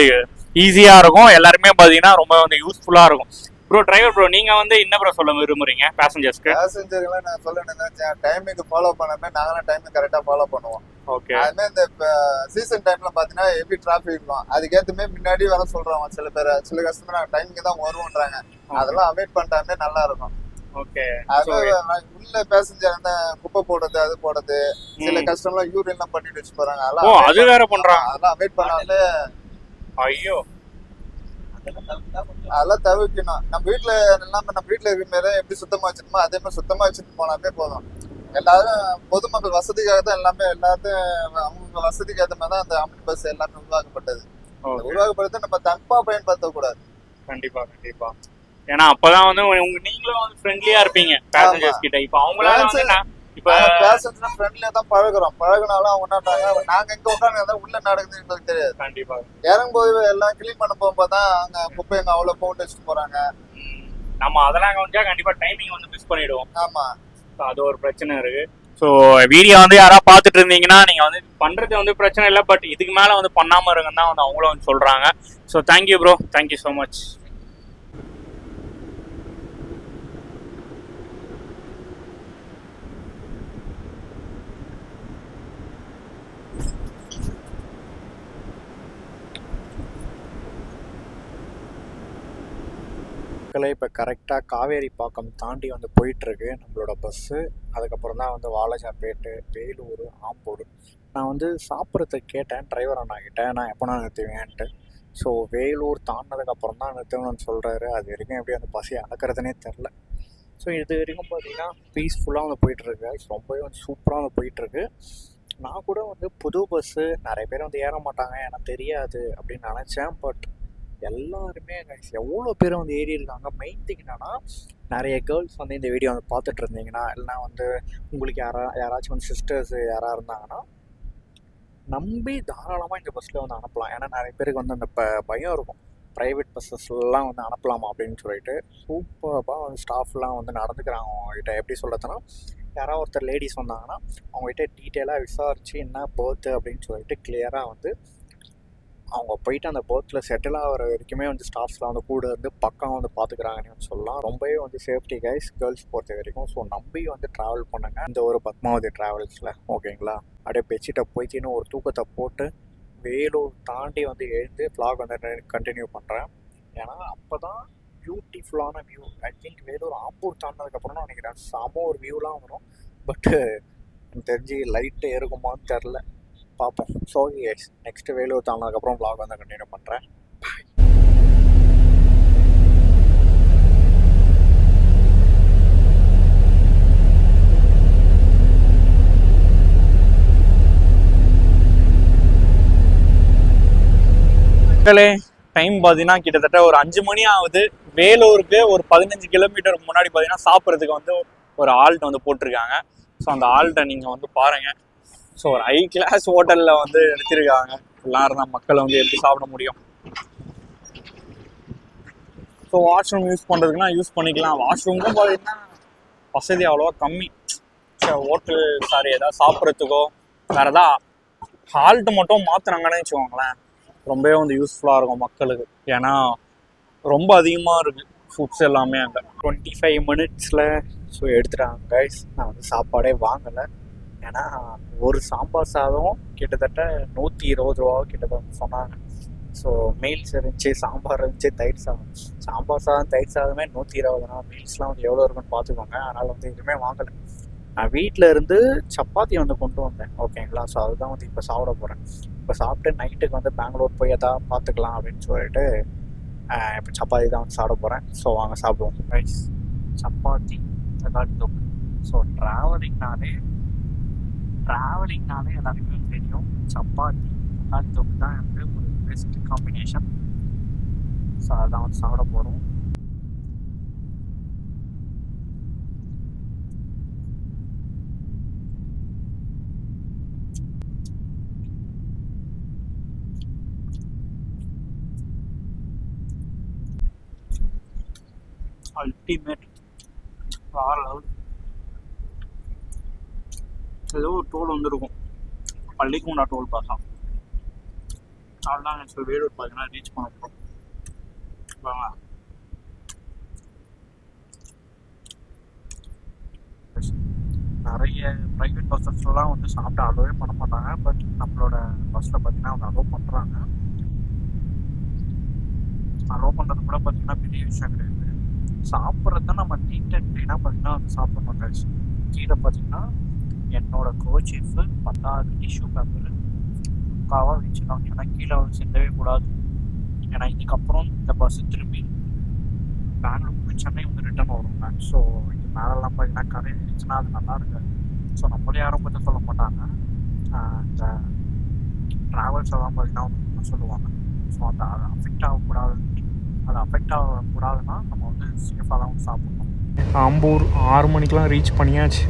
S1: ஈஸியாக இருக்கும். எல்லாருமே பார்த்தீங்கன்னா ரொம்ப வந்து யூஸ்ஃபுல்லாக இருக்கும். ப்ரோ டிரைவர் ப்ரோ, நீங்கள் வந்து என்ன ப்ரோ சொல்ல விரும்புறீங்க பேசஞ்சர்ஸ்க்கு?
S3: பேசஞ்சர்லாம் நான் சொல்லணும்னா டைமுக்கு ஃபாலோ பண்ணாம நாங்களும் டைமுக்கு கரெக்டாக ஃபாலோ பண்ணுவோம்.
S1: ஓகே.
S3: அதுமாதிரி இந்த சீசன் டைம்ல பார்த்தீங்கன்னா எப்படி டிராஃபிக் இருக்கும், அதுக்கேற்றமே முன்னாடி வர சொல்றாங்க. சில பேர் சில கஸ்டமர் நாங்கள் டைமுக்கு தான் வருவோன்றாங்க. அதெல்லாம் அவாய்ட் பண்ணிட்டாமே நல்லா இருக்கும்.
S1: ஓகே.
S3: அது உள்ள பேசஞ்சர் அந்த குப்பை போடுறது, அது போடுறது, சில கஸ்டமர்லாம் யூரின்லாம் பண்ணிட்டு வச்சு போறாங்க. அதெல்லாம்
S1: அது வேற பண்றாங்க.
S3: அதெல்லாம் அவாய்ட் பண்ணாலே
S1: ஐயோ,
S3: அதெல்லாம் தவிர்க்கணும். நம்ம வீட்டுல எல்லாமே நம்ம வீட்டுல இருக்கிற மாதிரி எப்படி சுத்தமா வச்சிருக்கோமோ அதே மாதிரி சுத்தமா வச்சுட்டு போனாலே போதும். எல்லாரும் பொதுமக்கள் வசதிக்காக தான் எல்லாமே எல்லாத்தையும் அவங்க வசதிக்கு ஏற்ற மாதிரி தான் அந்த ஆம்னி பஸ் எல்லாமே உருவாக்கப்பட்டது. உருவாக்கப்படுறது நம்ம தப்பா பயன்படுத்த கூடாது.
S1: கண்டிப்பா கண்டிப்பா. ஏன்னா அப்பதான் வந்து நீங்களும் வந்து ஃப்ரெண்ட்லியா இருப்பீங்க பேசஞ்சர்ஸ் கிட்ட. இப்ப அவங்களால இப்ப
S3: பேசஞ்சர் ஃப்ரெண்ட்லியா தான் பழகுனாலும் அவங்க என்னட்டாங்க, நாங்க எங்க உட்காந்து உள்ள நடக்குது எங்களுக்கு தெரியாது.
S1: கண்டிப்பா.
S3: இறங்கும் போது எல்லாம் கிளீன் பண்ண போகும்போதுதான் அங்க குப்பை எங்க அவ்வளவு போட்டு வச்சுட்டு போறாங்க.
S1: நம்ம அதெல்லாம் கவனிச்சா கண்டிப்பா டைமிங் வந்து மிஸ் பண்ணிடுவோம்.
S3: ஆமா,
S1: அது ஒரு பிரச்சனை இருக்கு. ஸோ வீடியோ வந்து யாராவது பார்த்துட்டு இருந்தீங்கன்னா நீங்கள் வந்து பண்ணுறது வந்து பிரச்சனை இல்லை, பட் இதுக்கு மேலே வந்து பண்ணாமல் இருங்கன்னு தான் வந்து அவங்களும் வந்து சொல்கிறாங்க. So thank you bro, thank you so much.
S2: மக்களே இப்போ கரெக்டாக காவேரிப்பாக்கம் தாண்டி வந்து போயிட்டுருக்கு நம்மளோட பஸ்ஸு. அதுக்கப்புறம் தான் வந்து வாலாஜாபேட்டு, வேலூர், ஆம்பூர். நான் வந்து சாப்பிட்றதுக்கு கேட்டேன் டிரைவர் அண்ணா கிட்ட, நான் எப்போனா நிறுத்துவேன்ட்டு. ஸோ வேலூர் தாண்டினதுக்கப்புறம் தான் நிறுத்தணும்னு சொல்கிறாரு. அது வரைக்கும் எப்படி அந்த பஸ்ஸை அடக்கிறதுனே தெரில. ஸோ இது வரைக்கும் பார்த்தீங்கன்னா பீஸ்ஃபுல்லாக வந்து போயிட்டுருக்கு. ரொம்பவே வந்து சூப்பராக வந்து போயிட்டுருக்கு. நான் கூட வந்து புது பஸ்ஸு நிறைய பேர் வந்து ஏற மாட்டாங்க, எனக்கு தெரியாது அப்படின்னு நினச்சேன். பட் எல்லாருமே எவ்வளோ பேர் வந்து ஏறி இருக்காங்க. மெயின் திங் என்னன்னா, நிறைய கேர்ள்ஸ் வந்து இந்த வீடியோ வந்து பார்த்துட்டு இருந்தீங்கன்னா, இல்லைனா வந்து உங்களுக்கு யாராச்சும் வந்து சிஸ்டர்ஸ் யாராக இருந்தாங்கன்னா நம்பி தாராளமாக இந்த பஸ்ஸில் வந்து அனுப்பலாம். ஏன்னா நிறைய பேருக்கு வந்து அந்த பயம் இருக்கும், ப்ரைவேட் பஸ்ஸஸ்லாம் வந்து அனுப்பலாமா அப்படின்னு சொல்லிட்டு. சூப்பராக வந்து ஸ்டாஃப்லாம் வந்து நடந்துக்கிறாங்க. அவங்ககிட்ட எப்படி சொல்கிறதுனா, யாராவது ஒருத்தர் லேடிஸ் வந்தாங்கன்னா அவங்ககிட்ட டீட்டெயிலாக விசாரித்து என்ன பர்த்து அப்படின்னு சொல்லிட்டு கிளியராக வந்து அவங்க போயிட்டு அந்த பர்த்தில் செட்டில் ஆகிற வரைக்குமே வந்து ஸ்டாஃப்ஸ்லாம் வந்து கூட இருந்து பக்கம் வந்து பார்த்துக்கிறாங்கன்னு சொல்லலாம். ரொம்பவே வந்து சேஃப்டி கைஸ் கேர்ள்ஸ் பொறுத்த வரைக்கும். ஸோ நம்பி வந்து ட்ராவல் பண்ணுங்கள் இந்த ஒரு பத்மாவதி ட்ராவல்ஸில், ஓகேங்களா? அப்படியே பெட்ஷீட்டை போய்த்தின்னு ஒரு தூக்கத்தை போட்டு வேலூர் தாண்டி வந்து எழுந்து ஃப்ளாக் வந்து கண்டினியூ பண்ணுறேன். ஏன்னா அப்போ தான் பியூட்டிஃபுல்லான view. I think Vellore Ambur தாண்டினதுக்கப்புறம் தான் நினைக்கிறேன் செம ஒரு வியூலாம் வரும். பட்டு எனக்கு தெரிஞ்சு லைட்டு இருக்குமான்னு தெரில, பார்ப்போம். ஸோ எஸ், நெக்ஸ்ட்டு வேலூர் தாண்டினதுக்கப்புறம் வ்ளாக் வந்து கண்டினியூ பண்ணுறேன்.
S1: டைம் பார்த்தீங்கன்னா கிட்டத்தட்ட ஒரு 5 மணி ஆகுது. வேலூருக்கு ஒரு 15 கிலோமீட்டருக்கு முன்னாடி பார்த்தீங்கன்னா சாப்பிட்றதுக்கு வந்து ஒரு ஆல்ட் வந்து போட்டிருக்காங்க. ஸோ அந்த ஆல்ட்டை நீங்கள் வந்து பாருங்கள். ஸோ ஒரு ஹை கிளாஸ் ஹோட்டலில் வந்து எடுத்திருக்காங்க. எல்லாரும் தான் மக்களை வந்து எப்படி சாப்பிட முடியும். ஸோ வாஷ்ரூம் யூஸ் பண்ணுறதுக்குனா யூஸ் பண்ணிக்கலாம். வாஷ்ரூம்க்கும் பார்த்தீங்கன்னா வசதி அவ்வளோவா கம்மி. ஹோட்டல் ஏதாவது சாப்பிட்றதுக்கோ வேறு எதாவது ஹால்ட்டு மட்டும் மாற்றினாங்கன்னு வச்சுக்கோங்களேன், ரொம்பவே வந்து யூஸ்ஃபுல்லாக இருக்கும் மக்களுக்கு. ஏன்னா ரொம்ப அதிகமாக இருக்குது ஃபுட்ஸ் எல்லாமே அங்கே.
S2: 25 மினிட்ஸில் ஸோ எடுத்துட்டாங்க கைஸ். நான் வந்து சாப்பாடே வாங்கலை. ஏன்னா ஒரு சாம்பார் சாதம் கிட்டத்தட்ட 120 ரூபா கிட்டத்தட்ட சொன்னாங்க. ஸோ மீல்ஸ் இருந்துச்சு, சாம்பார் இருந்துச்சு, தயிர் சாதம். சாம்பார் சாதம் தயிர் சாதமே 120. மீல்ஸ்லாம் வந்து எவ்வளோ இருக்குன்னு பார்த்துக்கோங்க. அதனால் வந்து எதுவுமே வாங்கலை. நான் வீட்டில் இருந்து சப்பாத்தி வந்து கொண்டு வந்தேன், ஓகேங்களா? ஸோ அதுதான் வந்து இப்போ சாப்பிட போகிறேன். இப்போ சாப்பிட்டு நைட்டுக்கு வந்து பெங்களூர் போய் எதாவது பார்த்துக்கலாம் அப்படின்னு சொல்லிட்டு இப்போ சப்பாத்தி தான் வந்து சாப்பிட போகிறேன். ஸோ வாங்க சாப்பிடுவோம் ரைஸ். சப்பாத்தி தக்காளி தொக்கு. ஸோ ட்ராவலிங்னாலே எல்லாருக்குமே தெரியும், சப்பாத்தி தக்காளி தொக்கு தான் வந்து ஒரு பெஸ்ட் காம்பினேஷன். ஸோ அதான் வந்து சாப்பிட போகிறோம்.
S1: அல்டிமேட் வேற லெவல். ஏதோ ஒரு டோல் வந்துருக்கும், பள்ளிக்குண்டா டோல் பாசா. அதுதான் எனக்கு வேலூர் பார்த்தீங்கன்னா ரீச் பண்ண போகிறோம். வாங்க. நிறைய ப்ரைவேட் பஸ்ஸஸ்லாம் வந்து சாப்பிட்டு அலோவே பண்ண மாட்டாங்க. பட் நம்மளோட பஸ்ஸில் பார்த்தீங்கன்னா அவங்க அலோவ் பண்ணுறாங்க. அலோவ் பண்ணுறது கூட பார்த்தீங்கன்னா பெரிய விஷயம் கிடையாது. சாப்பிட்றது நம்ம நீட் அண்ட் க்ளீனாக பார்த்தீங்கன்னா வந்து சாப்பிடணும் கைஸ். கீழே பார்த்தீங்கன்னா என்னோட கோச்சீஃபு 10வது டிஷ்யூ பேப்பர் பக்காவாக வச்சுருக்காங்க. ஏன்னா கீழே வந்து சிந்தவே கூடாது. ஏன்னா இதுக்கப்புறம் இந்த பஸ்ஸு திரும்பி பெங்களூர் சென்னை வந்து ரிட்டர்ன் வருவாங்க. ஸோ இது மேலெல்லாம் பார்த்தீங்கன்னா கரை இருந்துச்சுன்னா அது நல்லா இருக்காது. ஸோ நம்மளே யாரும் பற்றி சொல்ல மாட்டாங்க, இந்த ட்ராவல்ஸ் எல்லாம் பார்த்தீங்கன்னா சொல்லுவாங்க. ஸோ அது அஃபெக்ட் ஆகக்கூடாது. அது அஃபெக்ட் ஆகக்கூடாதுன்னா நம்ம வந்து சேஃபாக தான் வந்து சாப்பிட்ணும்.
S2: ஆம்பூர் 6 மணிக்கெலாம் ரீச் பண்ணியாச்சு.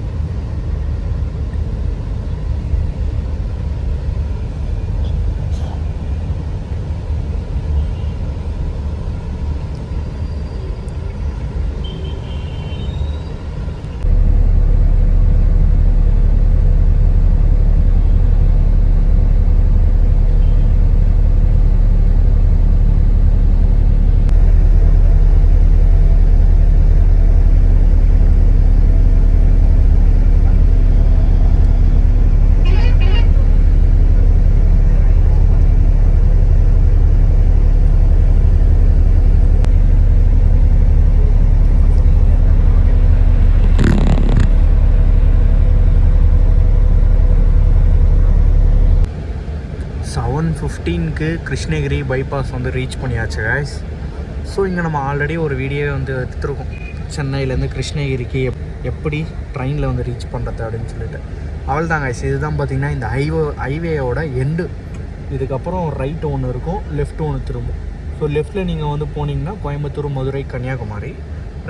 S2: 9:15க்கு கிருஷ்ணகிரி பைபாஸ் வந்து ரீச் பண்ணியாச்சு guys. ஸோ இங்கே நம்ம ஆல்ரெடி ஒரு வீடியோவே வந்து எடுத்துருக்கோம், சென்னையிலேருந்து கிருஷ்ணகிரிக்கு எப்படி ட்ரெயினில் வந்து ரீச் பண்ணுறது அப்படின்னு சொல்லிட்டு. அவள் தான் guys, இதுதான் பார்த்திங்கன்னா இந்த ஹைவேயோட எண்டு. இதுக்கப்புறம் ரைட்டு ஒன்று இருக்கும், லெஃப்ட் ஒன்று திரும்பும். ஸோ லெஃப்ட்டில் நீங்கள் வந்து போனீங்கன்னா கோயம்புத்தூர், மதுரை, கன்னியாகுமரி.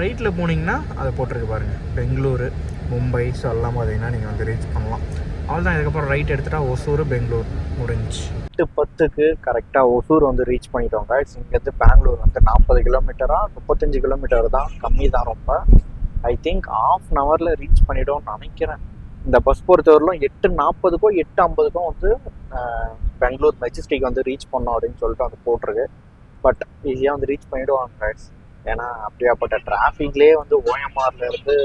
S2: ரைட்டில் போனீங்கன்னா அதை போட்டிருக்கு பாருங்கள், பெங்களூரு, மும்பை. ஸோ எல்லாம் பார்த்தீங்கன்னா நீங்கள் வந்து ரீச் பண்ணலாம். அவள் தான். இதுக்கப்புறம் ரைட் எடுத்துகிட்டா ஒசூர், பெங்களூர் முடிஞ்சு. 8:10க்கு கரெக்டாக ஒசூர் வந்து ரீச் பண்ணிட்டோங்க. இங்கேருந்து பெங்களூர் வந்து 40 கிலோமீட்டரா 35 கிலோமீட்டர் தான், கம்மி தான் ரொம்ப. ஐ திங்க் ½ அன் ஹவரில் ரீச் பண்ணிட்டோம்னு நினைக்கிறேன். இந்த பஸ் பொறுத்தவரையிலும் 8:40க்கோ 8:50க்கோ வந்து பெங்களூர் மெஜஸ்டிக் வந்து ரீச் பண்ணோம் அப்படின்னு சொல்லிட்டு வந்து போட்டிருக்கு. பட் ஈஸியாக வந்து ரீச் பண்ணிவிடுவாங்க guys. ஏன்னா அப்படியாப்பட்ட டிராஃபிக்லேயே வந்து ஓஎம்ஆர்லேருந்து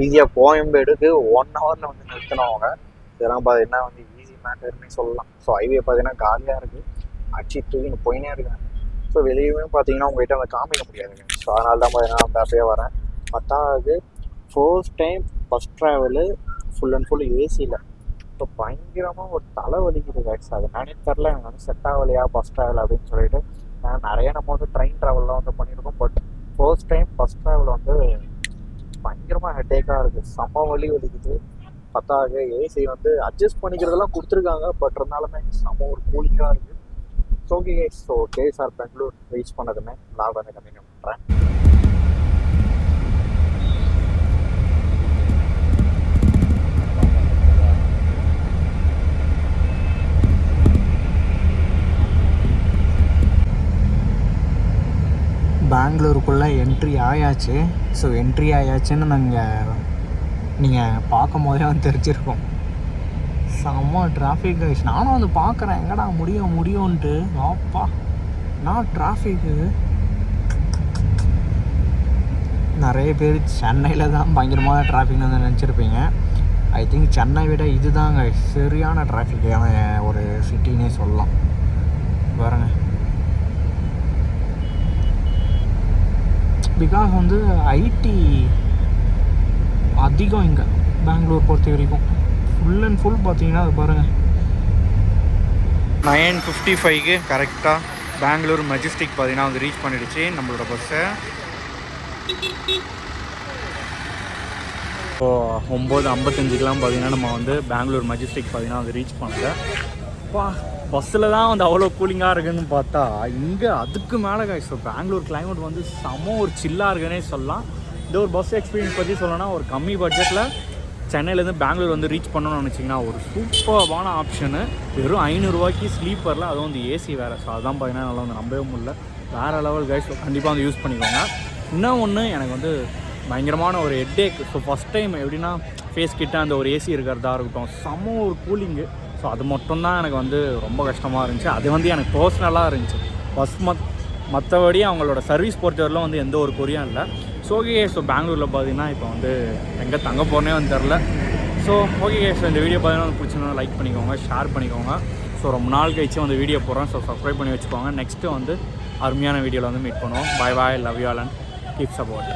S2: ஈஸியாக கோயம்பேடுக்கு 1 ஹவரில் வந்து நிறுத்தினவங்க. இதெல்லாம் பார்த்தீங்கன்னா வந்து ஈஸி மேட்டர்னே சொல்லலாம். ஸோ ஹைவே பார்த்தீங்கன்னா காலியாக இருக்குது, அடிச்சு தூக்கின்னு போயினே இருக்காங்க. ஸோ வெளியவே பார்த்தீங்கன்னா உங்கள்கிட்ட அதை காமிக்க முடியாதுங்க. ஸோ அதனால தான் பார்த்தீங்கன்னா அந்த அப்படியே வரேன். 10வது first time bus travel full and full ஏசியில். ஸோ பயங்கரமாக ஒரு தலை வலிக்குது guys. அது நானே தெரில, எனக்கு வந்து செட் ஆகலையா பஸ் ட்ராவல் அப்படின்னு சொல்லிட்டு. நிறைய நம்ம வந்து ட்ரெயின் ட்ராவல்லாம் வந்து பண்ணியிருக்கோம். But first time bus travel வந்து பயங்கரமாக ஹெட்டேக்காக இருக்குது, செம்ம வலிக்குது. 10வது ஏசி வந்து அட்ஜஸ்ட் பண்ணிக்கிறதெல்லாம் கொடுத்துருக்காங்க. பட் இருந்தாலுமே செம்ம ஒரு கூலிங்காக இருக்குது. So okay guys, so KSR Bangalore reach பண்ணதுமே நான் வந்து கண்டினியூ பண்ணுறேன். பெங்களூருக்குள்ளே என்ட்ரி ஆயாச்சு. ஸோ என்ட்ரி ஆயாச்சுன்னு நீங்கள் பார்க்கும் போதே வந்து தெரிஞ்சிருக்கோம், செம்ம டிராஃபிக் கைஸ். நானும் வந்து பார்க்குறேன், எங்கடா முடியும்ன்ட்டு. வாப்பா நான் டிராஃபிக்கு. நிறைய பேர் சென்னையில் தான் பயங்கரமான டிராஃபிக்னு வந்து நினச்சிருப்பீங்க. ஐ திங்க் சென்னை விட இதுதாங்க சரியான டிராஃபிக்கான ஒரு சிட்டினே சொல்லலாம். பாருங்க, பிகாஸ் வந்து ஐடி அதிகம் இங்கே பெங்களூர் பொறுத்த வரைக்கும். ஃபுல் அண்ட் ஃபுல் பார்த்தீங்கன்னா அது பாருங்கள். 9:55க்கு கரெக்டாக பெங்களூர் மெஜஸ்டிக் பார்த்தீங்கன்னா வந்து ரீச் பண்ணிடுச்சு நம்மளோட பஸ்ஸை. ஸோ 9:55க்கெலாம் பார்த்தீங்கன்னா நம்ம வந்து பெங்களூர் மெஜஸ்டிக் பார்த்தீங்கன்னா வந்து ரீச் பண்ணல. பஸ்ஸில் தான் வந்து அவ்வளோ கூலிங்காக இருக்குதுன்னு பார்த்தா இங்கே அதுக்கு மேலே ஸோ பெங்களூர் கிளைமேட் வந்து செம ஒரு சில்லாக இருக்குன்னே சொல்லலாம். இந்த ஒரு பஸ் எக்ஸ்பீரியன்ஸ் பற்றி சொல்லணும்னா, ஒரு கம்மி பட்ஜெட்டில் சென்னையிலேருந்து பெங்களூர் வந்து ரீச் பண்ணணும்னு நினச்சிங்கன்னா ஒரு சூப்பர்வான ஆப்ஷனு. வெறும் 500 ரூபாய்க்கு ஸ்லீப்பரில், அதுவும் வந்து ஏசி வேறு. ஸோ அதான் பார்த்தீங்கன்னா நல்லா வந்து நம்பவே முடியல, வேறு லெவல் கைஸ். கண்டிப்பாக வந்து யூஸ் பண்ணிக்கோங்க. இன்னும் ஒன்று, எனக்கு வந்து பயங்கரமான ஒரு ஹெட்டேக். ஸோ ஃபஸ்ட் டைம் எப்படின்னா ஃபேஸ் கிட்ட அந்த ஒரு ஏசி இருக்கிறதா இருக்கட்டும், செம்ம ஒரு கூலிங்கு. ஸோ அது மட்டும்தான் எனக்கு வந்து ரொம்ப கஷ்டமாக இருந்துச்சு. அது வந்து எனக்கு பர்சனலாக இருந்துச்சு. பஸ் மற்றபடி அவங்களோட சர்வீஸ் பொறுத்தவரையிலும் வந்து எந்த ஒரு குறையும் இல்லை. ஸோ ஓகே, ஸோ பெங்களூரில் பார்த்தீங்கன்னா இப்போ வந்து எங்கே தங்க போகிறனே வந்து தெரில. ஸோ ஓகே, ஸோ இந்த வீடியோ பார்த்தீங்கன்னா பிடிச்சிருந்தா லைக் பண்ணிக்கோங்க, ஷேர் பண்ணிக்கோங்க. ஸோ ரொம்ப நாள் கழிச்சு வந்து வீடியோ போடுறோம். ஸோ சப்ஸ்கிரைப் பண்ணி வச்சுக்கோங்க. நெக்ஸ்ட்டு வந்து அருமையான வீடியோவில் வந்து மீட் பண்ணுவோம். Bye bye, love you all and keep support.